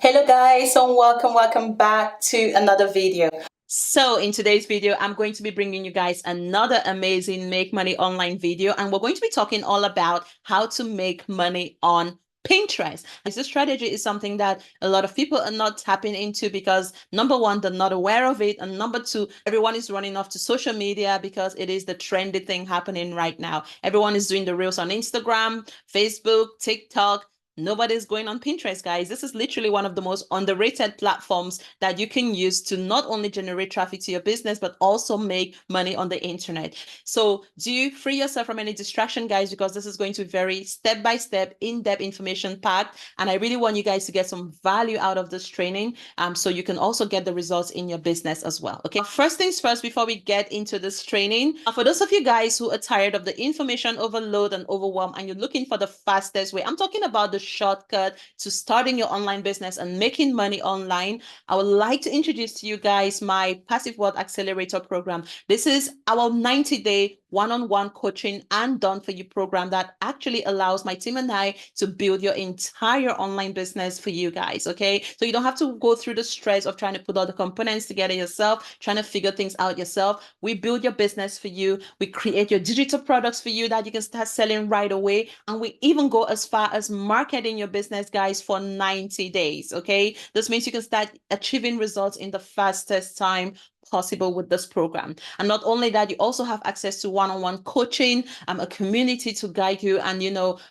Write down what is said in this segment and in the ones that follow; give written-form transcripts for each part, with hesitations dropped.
Hello guys, and welcome back to another video. So in today's video, I'm going to be bringing you guys another amazing Make Money Online video, and we're going to be talking all about how to make money on Pinterest. This strategy is something that a lot of people are not tapping into because number one, they're not aware of it. And number two, everyone is running off to social media because it is the trendy thing happening right now. Everyone is doing the reels on Instagram, Facebook, TikTok. Nobody's going on Pinterest, guys. This is literally one of the most underrated platforms that you can use to not only generate traffic to your business, but also make money on the internet. So do you free yourself from any distraction, guys, because this is going to be very step-by-step, in-depth information packed. And I really want you guys to get some value out of this training so you can also get the results in your business as well. Okay, first things first, before we get into this training, for those of you guys who are tired of the information overload and overwhelm and you're looking for the fastest way, I'm talking about the shortcut to starting your online business and making money online. I would like to introduce to you guys my Passive Wealth Accelerator program. This is our 90-day one-on-one coaching and done for you program that actually allows my team and I to build your entire online business for you guys. Okay, so you don't have to go through the stress of trying to put all the components together yourself, trying to figure things out yourself. We build your business for you. We create your digital products for you that you can start selling right away, and we even go as far as marketing your business, guys, for 90 days. Okay, this means you can start achieving results in the fastest time possible with this program. And not only that, you also have access to one-on-one coaching, a community to guide you, and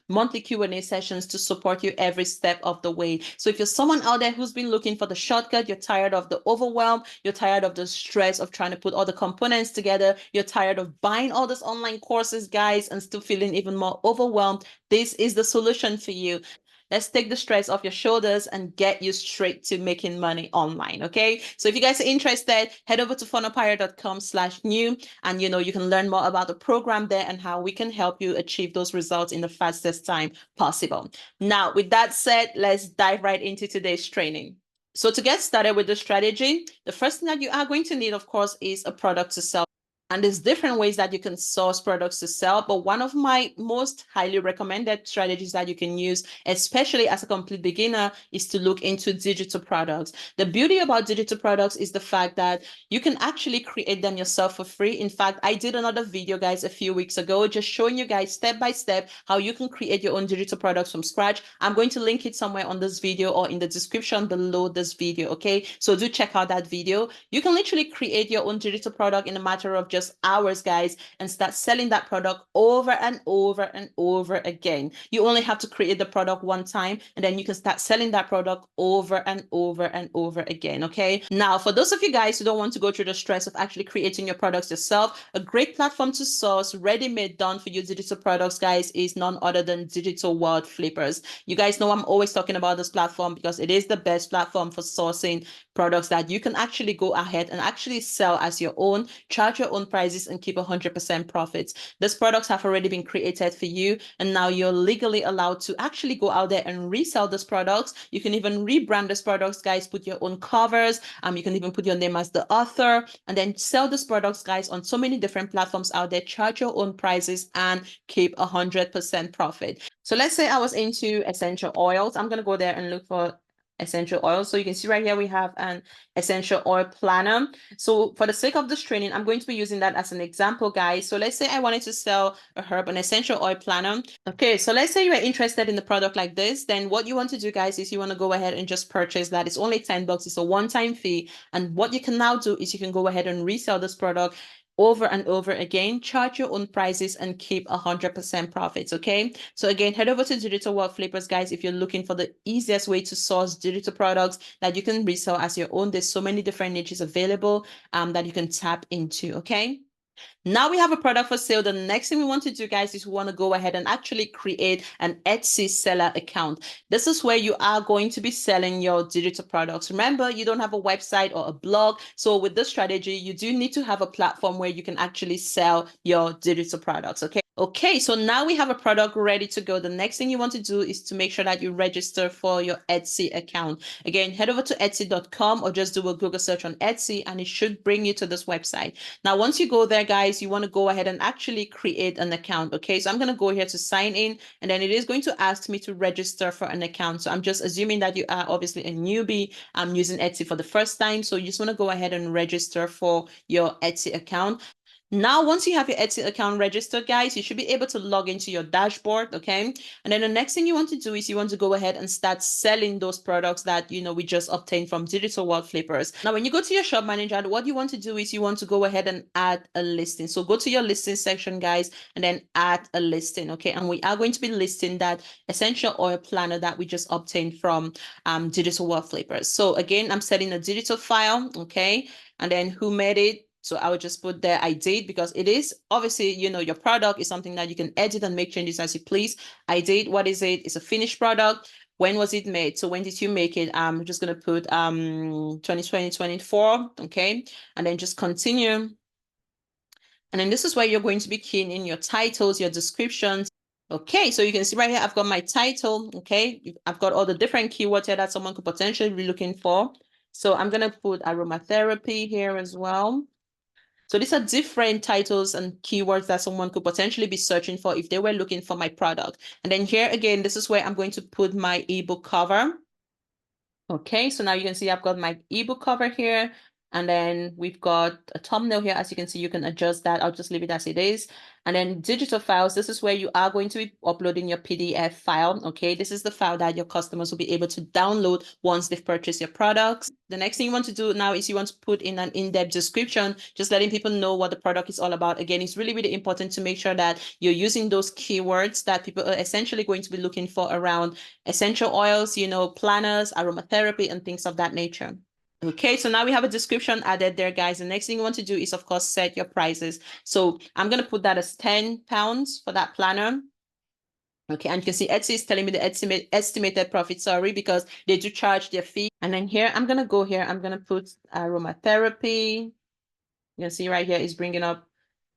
monthly Q&A sessions to support you every step of the way. So if you're someone out there who's been looking for the shortcut, you're tired of the overwhelm, you're tired of the stress of trying to put all the components together, you're tired of buying all these online courses, guys, and still feeling even more overwhelmed, this is the solution for you. Let's take the stress off your shoulders and get you straight to making money online. Okay, so if you guys are interested, head over to funnelpire.com/new, and you can learn more about the program there and how we can help you achieve those results in the fastest time possible. Now, with that said, let's dive right into today's training. So to get started with the strategy, the first thing that you are going to need, of course, is a product to sell. And there's different ways that you can source products to sell, but one of my most highly recommended strategies that you can use, especially as a complete beginner, is to look into digital products. The beauty about digital products is the fact that you can actually create them yourself for free. In fact, I did another video, guys, a few weeks ago, just showing you guys step by step how you can create your own digital products from scratch. I'm going to link it somewhere on this video or in the description below this video. Okay, so do check out that video. You can literally create your own digital product in a matter of just hours, guys, and start selling that product over and over and over again. You only have to create the product one time, and then you can start selling that product over and over and over again. Okay, now for those of you guys who don't want to go through the stress of actually creating your products yourself, a great platform to source ready-made, done for you digital products, guys, is none other than Digital World Flippers. You guys know I'm always talking about this platform because it is the best platform for sourcing products that you can actually go ahead and actually sell as your own, charge your own prices, and keep 100% profits. These products have already been created for you, and now you're legally allowed to actually go out there and resell these products. You can even rebrand these products, guys, put your own covers, you can even put your name as the author, and then sell these products, guys, on so many different platforms out there, charge your own prices, and keep 100% profit. So let's say I was into essential oils. I'm going to go there and look for essential oils. So you can see right here we have an essential oil planner. So for the sake of this training, I'm going to be using that as an example, guys. So let's say I wanted to sell a herb, an essential oil planner. Okay, so let's say you are interested in the product like this. Then what you want to do, guys, is you want to go ahead and just purchase that. It's only $10. It's a one-time fee. And what you can now do is you can go ahead and resell this product over and over again, charge your own prices, and keep 100% profits. Okay, so again, head over to Digital World Flippers, guys, if you're looking for the easiest way to source digital products that you can resell as your own. There's so many different niches available that you can tap into. Okay, now we have a product for sale. The next thing we want to do, guys, is we want to go ahead and actually create an Etsy seller account. This is where you are going to be selling your digital products. Remember, you don't have a website or a blog. So with this strategy, you do need to have a platform where you can actually sell your digital products. Okay, Okay, so now we have a product ready to go. The next thing you want to do is to make sure that you register for your Etsy account. Again, head over to Etsy.com or just do a Google search on Etsy and it should bring you to this website. Now, once you go there, guys, you want to go ahead and actually create an account. Okay, so I'm going to go here to sign in and then it is going to ask me to register for an account. So I'm just assuming that you are obviously a newbie. I'm using Etsy for the first time. So you just want to go ahead and register for your Etsy account. Now, once you have your Etsy account registered, guys, you should be able to log into your dashboard, okay? And then the next thing you want to do is you want to go ahead and start selling those products that, we just obtained from Digital World Flippers. Now, when you go to your shop manager, what you want to do is you want to go ahead and add a listing. So go to your listing section, guys, and then add a listing, okay? And we are going to be listing that essential oil planner that we just obtained from Digital World Flippers. So again, I'm setting a digital file, okay? And then who made it? So I would just put there, I did, because it is obviously, your product is something that you can edit and make changes as you please. I did, what is it? It's a finished product. When was it made? So when did you make it? I'm just going to put 2020, 24. Okay. And then just continue. And then this is where you're going to be keying in your titles, your descriptions. Okay, so you can see right here, I've got my title. Okay, I've got all the different keywords here that someone could potentially be looking for. So I'm going to put aromatherapy here as well. So these are different titles and keywords that someone could potentially be searching for if they were looking for my product. And then here again, this is where I'm going to put my ebook cover. Okay, so now you can see I've got my ebook cover here. And then we've got a thumbnail here. As you can see, you can adjust that. I'll just leave it as it is. And then digital files, this is where you are going to be uploading your PDF file. Okay, this is the file that your customers will be able to download once they've purchased your products. The next thing you want to do now is you want to put in an in-depth description, just letting people know what the product is all about. Again, it's really, really important to make sure that you're using those keywords that people are essentially going to be looking for around essential oils, planners, aromatherapy, and things of that nature. Okay, so now we have a description added there, guys. The next thing you want to do is, of course, set your prices. So I'm going to put that as £10 for that planner. Okay, and you can see Etsy is telling me the estimated profit, sorry, because they do charge their fee. And then here, I'm going to go here. I'm going to put aromatherapy. You can see right here is bringing up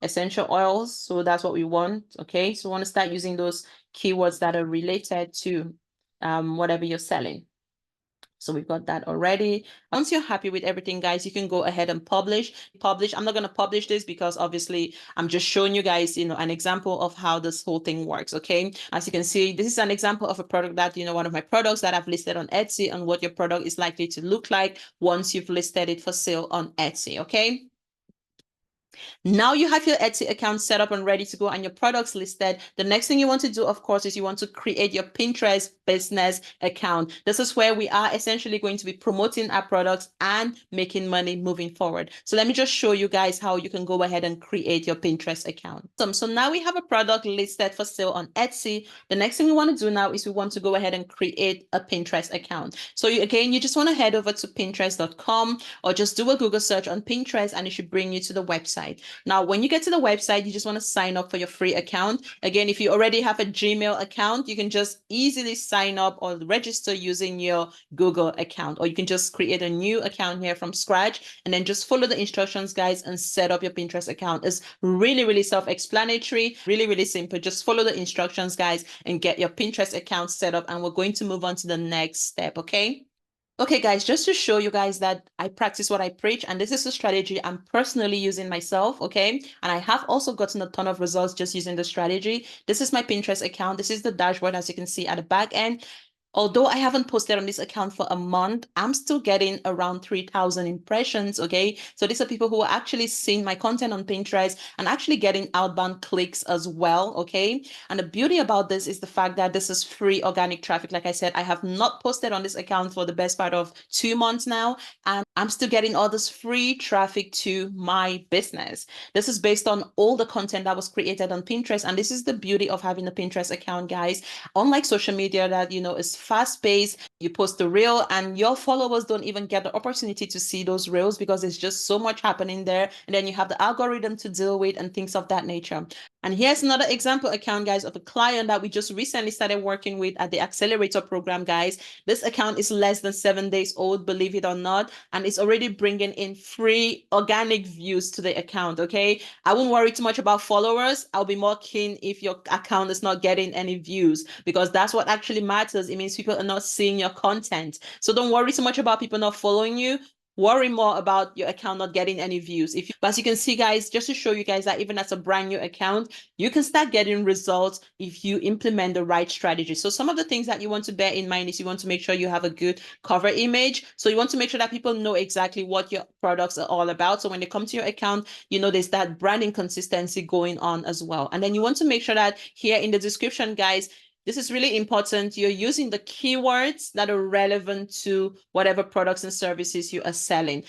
essential oils. So that's what we want. Okay, so we want to start using those keywords that are related to whatever you're selling. So we've got that already. Once you're happy with everything, guys, you can go ahead and publish. I'm not going to publish this because obviously I'm just showing you guys, an example of how this whole thing works. Okay. As you can see, this is an example of a product that, one of my products that I've listed on Etsy and what your product is likely to look like once you've listed it for sale on Etsy. Okay. Now you have your Etsy account set up and ready to go and your products listed. The next thing you want to do, of course, is you want to create your Pinterest business account. This is where we are essentially going to be promoting our products and making money moving forward. So let me just show you guys how you can go ahead and create your Pinterest account. So now we have a product listed for sale on Etsy. The next thing we want to do now is we want to go ahead and create a Pinterest account. So again, you just want to head over to Pinterest.com or just do a Google search on Pinterest and it should bring you to the website. Now, when you get to the website, you just want to sign up for your free account. Again, if you already have a Gmail account, you can just easily sign up or register using your Google account, or you can just create a new account here from scratch and then just follow the instructions, guys, and set up your Pinterest account. It's really, really self-explanatory, really, really simple. Just follow the instructions, guys, and get your Pinterest account set up. And we're going to move on to the next step, okay? Okay, guys, just to show you guys that I practice what I preach, and this is a strategy I'm personally using myself, okay? And I have also gotten a ton of results just using the strategy. This is my Pinterest account. This is the dashboard, as you can see at the back end. Although I haven't posted on this account for a month, I'm still getting around 3,000 impressions, okay? So these are people who are actually seeing my content on Pinterest and actually getting outbound clicks as well, okay? And the beauty about this is the fact that this is free organic traffic. Like I said, I have not posted on this account for the best part of 2 months now, and I'm still getting all this free traffic to my business. This is based on all the content that was created on Pinterest, and this is the beauty of having a Pinterest account, guys. Unlike social media that, is fast-paced, you post a reel and your followers don't even get the opportunity to see those reels because there's just so much happening there. And then you have the algorithm to deal with and things of that nature. And here's another example account, guys, of a client that we just recently started working with at the accelerator program, guys. This account is less than 7 days old, believe it or not, and it's already bringing in free organic views to the account. Okay, I won't worry too much about followers. I'll be more keen if your account is not getting any views, because that's what actually matters. It means people are not seeing your content. So don't worry too much about people not following you. Worry more about your account not getting any views. But as you can see, guys, just to show you guys that even as a brand new account, you can start getting results if you implement the right strategy. So some of the things that you want to bear in mind is you want to make sure you have a good cover image. So you want to make sure that people know exactly what your products are all about. So when they come to your account, you know, there's that branding consistency going on as well. And then you want to make sure that here in the description, guys, this is really important. You're using the keywords that are relevant to whatever products and services you are selling.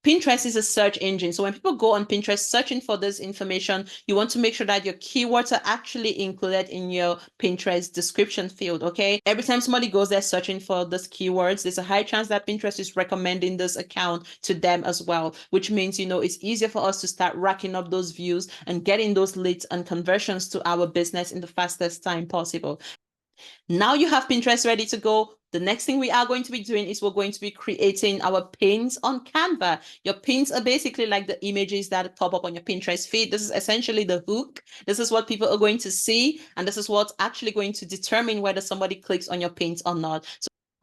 Pinterest is a search engine. So when people go on Pinterest searching for this information, you want to make sure that your keywords are actually included in your Pinterest description field, okay? Every time somebody goes there searching for these keywords, there's a high chance that Pinterest is recommending this account to them as well, which means, you know, it's easier for us to start racking up those views and getting those leads and conversions to our business in the fastest time possible. Now you have Pinterest ready to go. The next thing we are going to be doing is we're going to be creating our pins on Canva. Your pins are basically like the images that pop up on your Pinterest feed. This is essentially the hook. This is what people are going to see, and this is what's actually going to determine whether somebody clicks on your pins or not.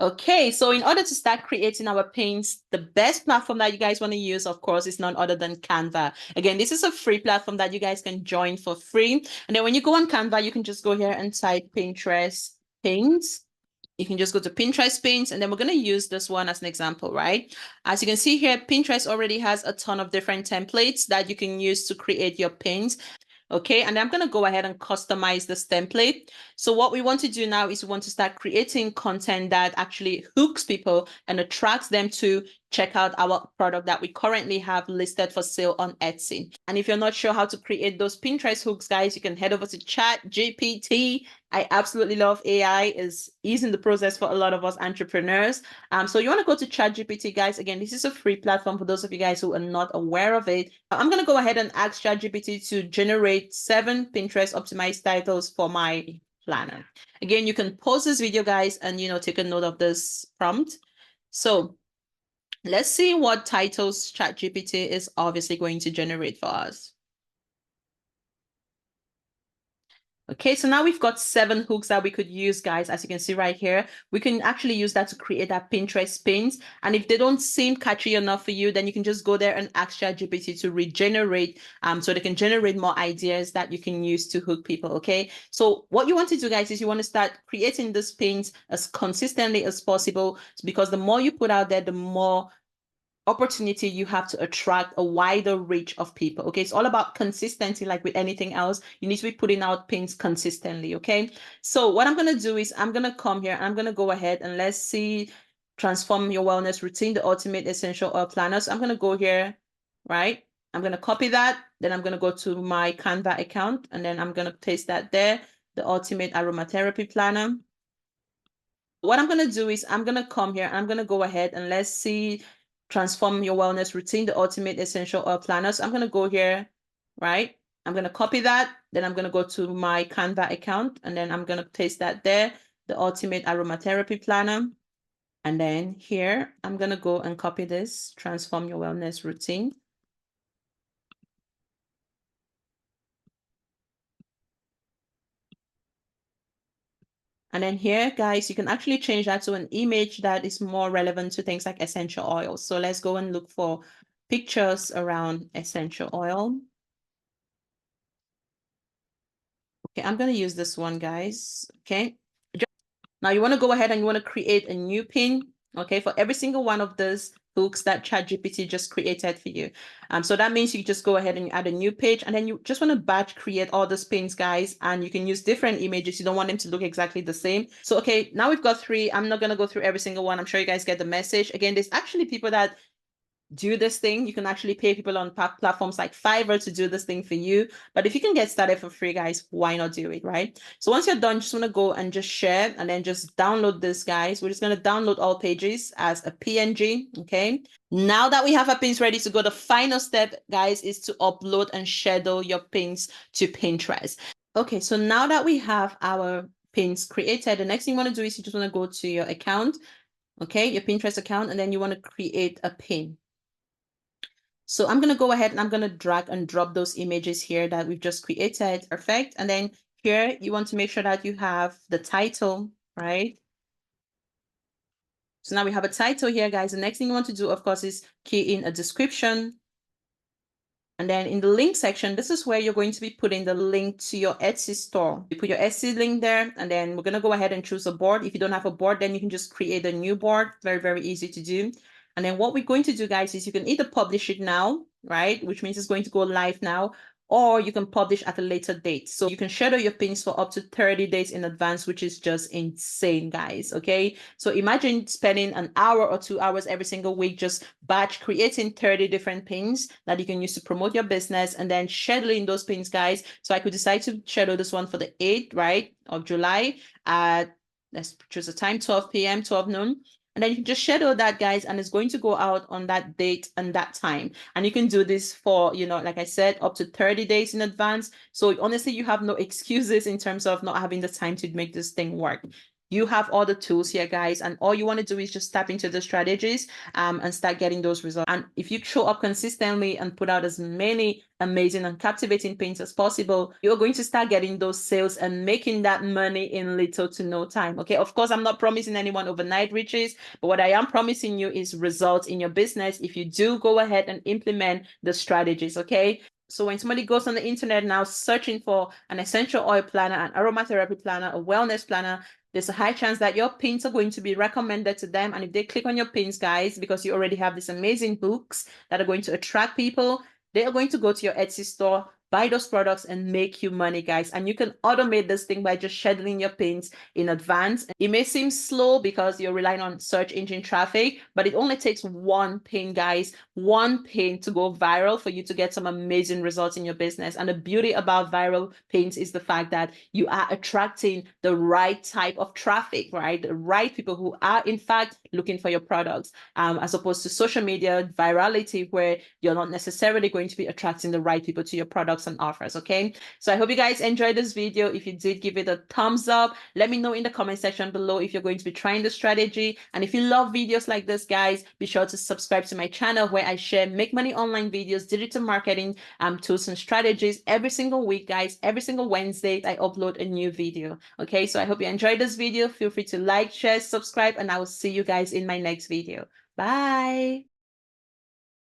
Okay, so in order to start creating our pins, the best platform that you guys want to use, of course, is none other than Canva. Again, this is a free platform that you guys can join for free. And then when you go on Canva, you can just go here and type Pinterest pins. You can just go to Pinterest pins, and then we're going to use this one as an example, right? As you can see here, Pinterest already has a ton of different templates that you can use to create your pins. Okay, and I'm going to go ahead and customize this template. So what we want to do now is we want to start creating content that actually hooks people and attracts them to check out our product that we currently have listed for sale on Etsy. And if you're not sure how to create those Pinterest hooks, guys, you can head over to ChatGPT. I absolutely love AI. Is easing the process for a lot of us entrepreneurs. So you want to go to ChatGPT, guys. Again, this is a free platform for those of you guys who are not aware of it. I'm going to go ahead and ask ChatGPT to generate 7 Pinterest optimized titles for my planner. Again, you can pause this video, guys, and, you know, take a note of this prompt. So let's see what titles ChatGPT is obviously going to generate for us. Okay, so now we've got 7 hooks that we could use, guys. As you can see right here, we can actually use that to create that Pinterest pins. And if they don't seem catchy enough for you, then you can just go there and ask ChatGPT to regenerate, so they can generate more ideas that you can use to hook people, okay? So what you want to do, guys, is you want to start creating these pins as consistently as possible, because the more you put out there, the more opportunity you have to attract a wider reach of people. Okay, it's all about consistency. Like with anything else, you need to be putting out pins consistently. Okay, so what I'm going to do is I'm going to come here and I'm going to go ahead and let's see, transform your wellness routine, the ultimate essential oil planner. So I'm going to go here, right? I'm going to copy that, then I'm going to go to my Canva account, and then I'm going to paste that there, the ultimate aromatherapy planner. What I'm going to do is I'm going to come here and I'm going to go ahead and let's see, transform your wellness routine, the ultimate essential oil planner. So I'm going to go here, right? I'm going to copy that. Then I'm going to go to my Canva account, and then I'm going to paste that there, the ultimate aromatherapy planner. And then here, I'm going to go and copy this, transform your wellness routine. And then here, guys, you can actually change that to an image that is more relevant to things like essential oils. So let's go and look for pictures around essential oil. Okay, I'm going to use this one, guys. Okay. Now you want to go ahead and you want to create a new pin, okay, for every single one of those hooks that ChatGPT just created for you. So that means you just go ahead and you add a new page, and then you just want to batch create all those pins, guys, and you can use different images. You don't want them to look exactly the same. So, okay, now we've got 3. I'm not going to go through every single one. I'm sure you guys get the message. Again, there's actually people that do this thing. You can actually pay people on platforms like Fiverr to do this thing for you. But if you can get started for free, guys, why not do it, right? So once you're done, just want to go and just share and then just download this, guys. We're just going to download all pages as a PNG, okay? Now that we have our pins ready to go, the final step, guys, is to upload and schedule your pins to Pinterest. Okay, so now that we have our pins created, the next thing you want to do is you just want to go to your account, okay, your Pinterest account, and then you want to create a pin. So I'm going to go ahead and I'm going to drag and drop those images here that we've just created. Perfect. And then here you want to make sure that you have the title, right? So now we have a title here, guys. The next thing you want to do, of course, is key in a description. And then in the link section, this is where you're going to be putting the link to your Etsy store. You put your Etsy link there, and then we're going to go ahead and choose a board. If you don't have a board, then you can just create a new board. Very, very easy to do. And then what we're going to do, guys, is you can either publish it now, right? Which means it's going to go live now, or you can publish at a later date. So you can schedule your pins for up to 30 days in advance, which is just insane, guys. Okay. So imagine spending an hour or 2 hours every single week just batch creating 30 different pins that you can use to promote your business and then scheduling those pins, guys. So I could decide to schedule this one for the 8th, right, of July at, let's choose a time, 12 p.m., 12 noon. And then you can just schedule that, guys, and it's going to go out on that date and that time. And you can do this for, you know, like I said, up to 30 days in advance. So honestly, you have no excuses in terms of not having the time to make this thing work. You have all the tools here, guys, and all you want to do is just tap into the strategies and start getting those results. And if you show up consistently and put out as many amazing and captivating pins as possible, you're going to start getting those sales and making that money in little to no time. Okay, of course, I'm not promising anyone overnight riches, but what I am promising you is results in your business if you do go ahead and implement the strategies. Okay. So when somebody goes on the internet now searching for an essential oil planner, an aromatherapy planner, a wellness planner, there's a high chance that your pins are going to be recommended to them. And if they click on your pins, guys, because you already have these amazing hooks that are going to attract people, they are going to go to your Etsy store, buy those products and make you money, guys. And you can automate this thing by just scheduling your pins in advance. It may seem slow because you're relying on search engine traffic, but it only takes one pin, guys, one pin to go viral for you to get some amazing results in your business. And the beauty about viral pins is the fact that you are attracting the right type of traffic, right? The right people who are in fact looking for your products, as opposed to social media virality where you're not necessarily going to be attracting the right people to your products and offers. Okay, so I hope you guys enjoyed this video. If you did, give it a thumbs up. Let me know in the comment section below if you're going to be trying the strategy. And if you love videos like this, guys, be sure to subscribe to my channel where I share make money online videos, digital marketing tools and strategies every single week, guys. Every single Wednesday I upload a new video. Okay, so I hope you enjoyed this video. Feel free to like, share, subscribe, and I will see you guys in my next video. Bye.